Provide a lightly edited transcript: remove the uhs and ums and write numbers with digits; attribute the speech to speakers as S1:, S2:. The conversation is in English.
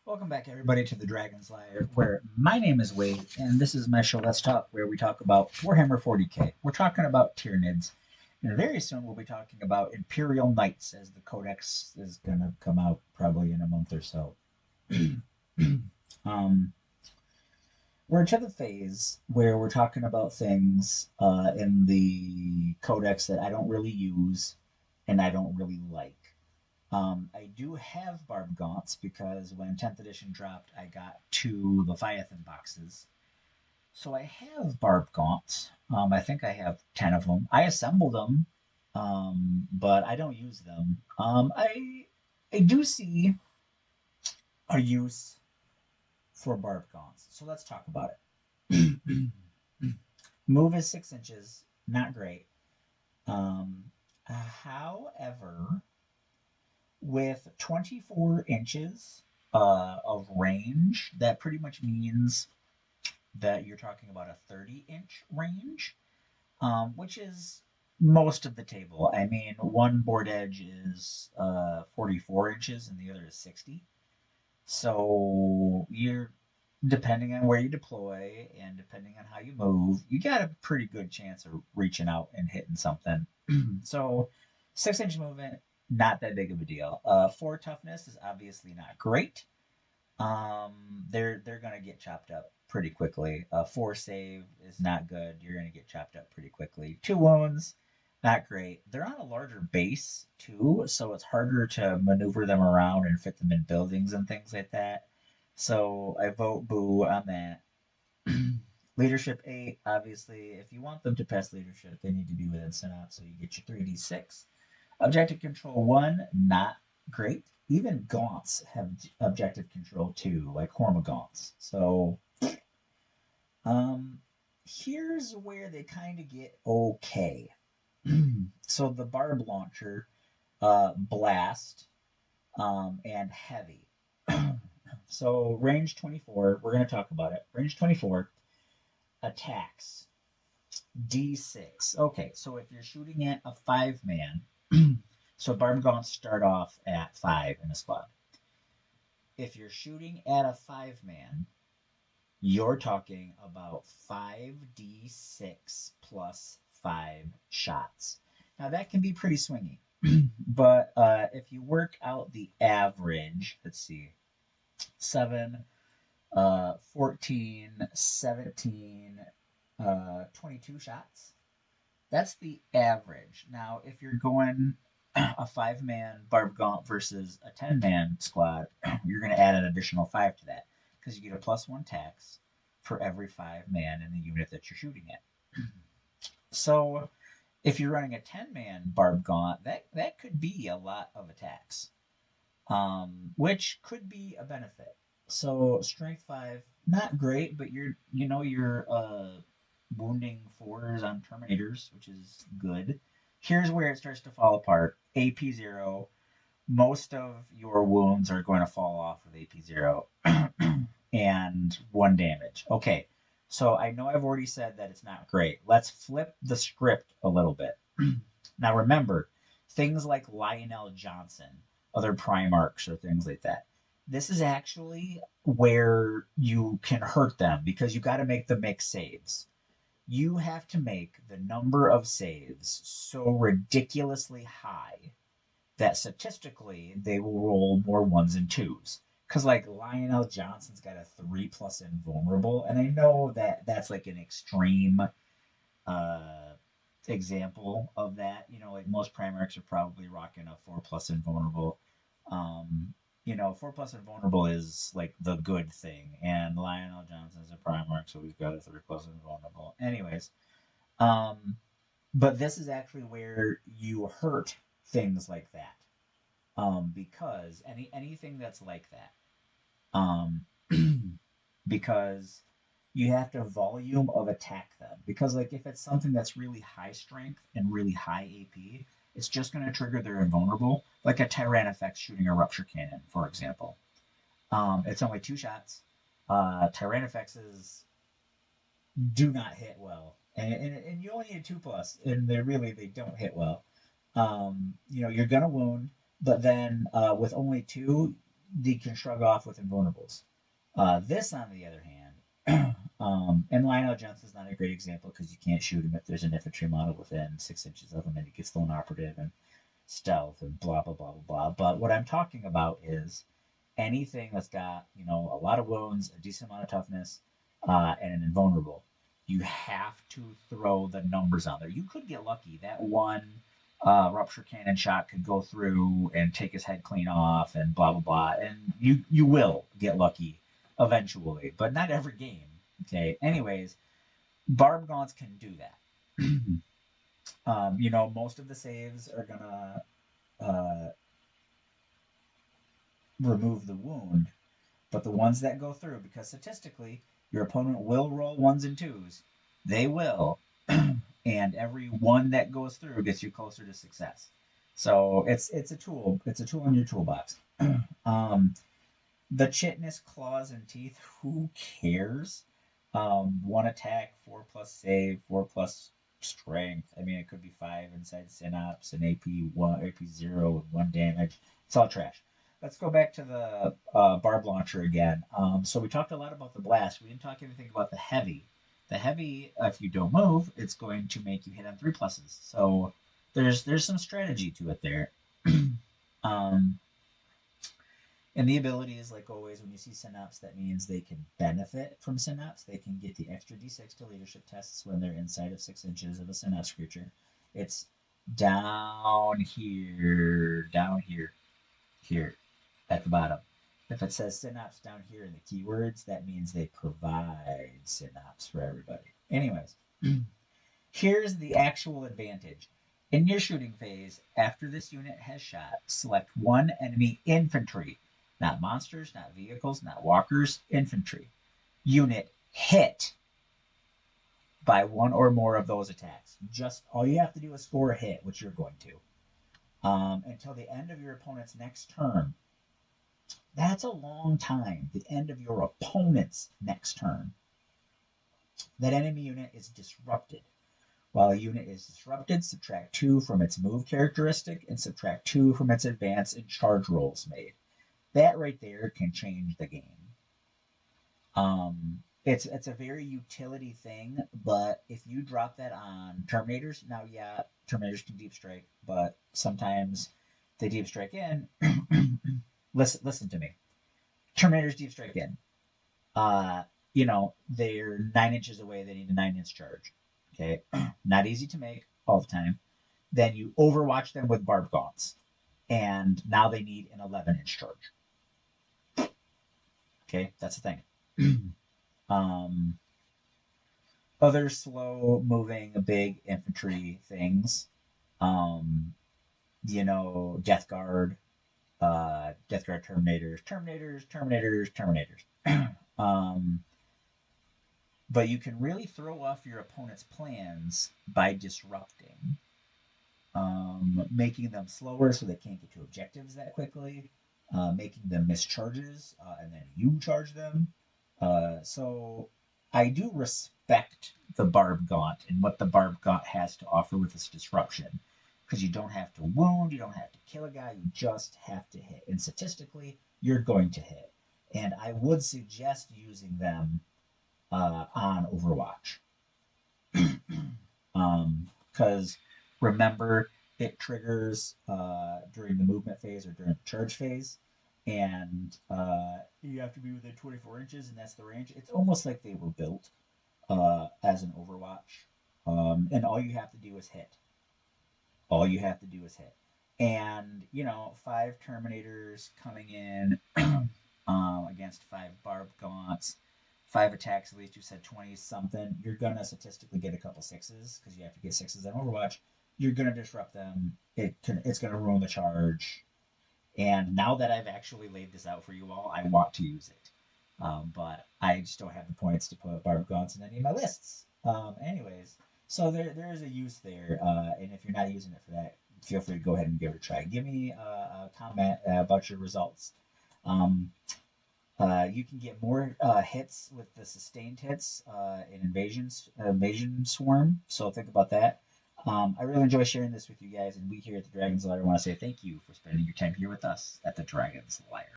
S1: Welcome back, everybody, to the Dragon's Lair, where my name is Wade, and this is my show, Let's Talk, where we talk about Warhammer 40k. We're talking about Tyranids, and very soon we'll be talking about Imperial Knights, as the Codex is going to come out probably in a month or so. um, we're to the phase where we're talking about things in the Codex that I don't really use and I don't really like. I do have Barbgaunts because when 10th edition dropped, I got two Leviathan boxes. So I have Barbgaunts. I think I have 10 of them. I assembled them, but I don't use them. I do see a use for Barbgaunts. So let's talk about it. Move is 6 inches, not great. Um, However, with 24 inches of range, that pretty much means that you're talking about a 30-inch range, which is most of the table. I mean, one board edge is 44 inches and the other is 60. So you're, depending on where you deploy and depending on how you move, you got a pretty good chance of reaching out and hitting something. So 6 inch movement, not that big of a deal. Four toughness is obviously not great. They're gonna get chopped up pretty quickly. Four save is not good. You're gonna get chopped up pretty quickly. Two wounds, not great. They're on a larger base too, so it's harder to maneuver them around and fit them in buildings and things like that. So I vote boo on that. Leadership 8, obviously, if you want them to pass leadership, they need to be within synop, so you get your 3d6. Objective control 1, not great. Even gaunts have objective control 2, like Hormagaunts. So, um, here's where they kind of get okay. So the barb launcher, blast, and heavy. So range 24, we're going to talk about it. Range 24, attacks, D6. Okay, so if you're shooting at a 5-man, so Barbgaunts start off at 5 in a squad. If you're shooting at a 5-man, you're talking about 5d6 plus 5 shots. Now that can be pretty swingy, but if you work out the average, let's see, 7, 14, 17, 22 shots. That's the average. Now, if you're going a 5-man Barbgaunt versus a 10-man squad, you're going to add an additional 5 to that because you get a +1 tax for every 5-man in the unit that you're shooting at. So, if you're running a 10-man Barbgaunt, that could be a lot of attacks, which could be a benefit. So, strength 5, not great, but you're wounding 4s on Terminators, which is good. Here's where it starts to fall apart. AP 0, most of your wounds are going to fall off of AP 0 and 1 damage. Okay, so I know I've already said that it's not great. Let's flip the script a little bit. Now remember, things like Lionel Johnson, other Primarchs, or things like that. This is actually where you can hurt them because you got to make them make saves. You have to make the number of saves so ridiculously high that statistically they will roll more ones and twos. Because like Lionel Johnson's got a 3+ invulnerable, and I know that that's like an extreme uh, example of that. Like most Primarchs are probably rocking a 4+ invulnerable. Um, 4+ invulnerable is like the good thing, and Lionel Johnson's a Primarch, so he's got a 3+ invulnerable. Anyways, um, but this is actually where you hurt things like that, because anything that's like that, um, because you have to volume of attack them. Because like if it's something that's really high strength and really high AP, it's just going to trigger their invulnerable, like a Tyranids shooting a rupture cannon, for example. It's only 2 shots. Tyranids do not hit well, and you only need 2+, and they don't hit well. You're gonna wound, but then with only 2, they can shrug off with invulnerables. This, on the other hand, and Lionel Johnson's not a great example because you can't shoot him if there's an infantry model within 6 inches of him and he gets lone operative and stealth and blah blah blah blah blah. But what I'm talking about is anything that's got a lot of wounds, a decent amount of toughness, and an invulnerable. You have to throw the numbers on there. You could get lucky. That one rupture cannon shot could go through and take his head clean off and blah blah blah. And you will get lucky eventually, but not every game. Okay. Anyways, Barbgaunts can do that. Most of the saves are gonna remove the wound, but the ones that go through, because statistically, your opponent will roll ones and twos. They will. And every one that goes through gets you closer to success. So it's a tool. It's a tool in your toolbox. The chitness, claws, and teeth, who cares? One attack, 4+ save, 4+ strength. I mean, it could be 5 inside synapse and AP1, AP0, and 1 damage. It's all trash. Let's go back to the barb launcher again. So we talked a lot about the blast. We didn't talk anything about the heavy. The heavy, if you don't move, it's going to make you hit on 3+. So there's some strategy to it there. um, and the ability is, like always, when you see Synapse, that means they can benefit from Synapse. They can get the extra d6 to leadership tests when they're inside of 6 inches of a Synapse creature. It's down here, here, at the bottom. If it says Synapse down here in the keywords, that means they provide Synapse for everybody. Anyways, here's the actual advantage. In your shooting phase, after this unit has shot, select one enemy infantry. Not monsters, not vehicles, not walkers, infantry. Unit hit by one or more of those attacks. Just all you have to do is score a hit, which you're going to. Until the end of your opponent's next turn. That's a long time. The end of your opponent's next turn. That enemy unit is disrupted. While a unit is disrupted, subtract 2 from its move characteristic and subtract 2 from its advance and charge rolls made. That right there can change the game. It's a very utility thing, but if you drop that on Terminators, now yeah, Terminators can deep strike, but sometimes they deep strike in. Listen to me. Terminators deep strike in. They're 9 inches away. They need a 9-inch charge. Okay, not easy to make all the time. Then you overwatch them with Barbgaunts, and now they need an 11-inch charge. Okay, that's the thing. Other slow-moving, big infantry things. Death Guard, Death Guard Terminators. But you can really throw off your opponent's plans by disrupting, making them slower so they can't get to objectives that quickly, making them miss charges, and then you charge them. So I do respect the Barbgaunt and what the Barbgaunt has to offer with this disruption. Because you don't have to wound, you don't have to kill a guy, you just have to hit. And statistically, you're going to hit. And I would suggest using them on Overwatch. Because remember, it triggers during the movement phase or during the charge phase. And you have to be within 24 inches, and that's the range. It's almost like they were built as an Overwatch. And all you have to do is hit. And, 5 Terminators coming in against 5 Barbgaunts, 5 attacks, at least you said 20 something. You're going to statistically get a couple 6s because you have to get 6s on Overwatch. You're going to disrupt them. It's going to ruin the charge. And now that I've actually laid this out for you all, I want to use it. But I just don't have the points to put Barbgaunts in any of my lists. Anyways, so there is a use there. And if you're not using it for that, feel free to go ahead and give it a try. Give me a comment about your results. You can get more hits with the sustained hits in Invasion Swarm, so think about that. I really enjoy sharing this with you guys, and we here at the Dragon's Lair want to say thank you for spending your time here with us at the Dragon's Lair.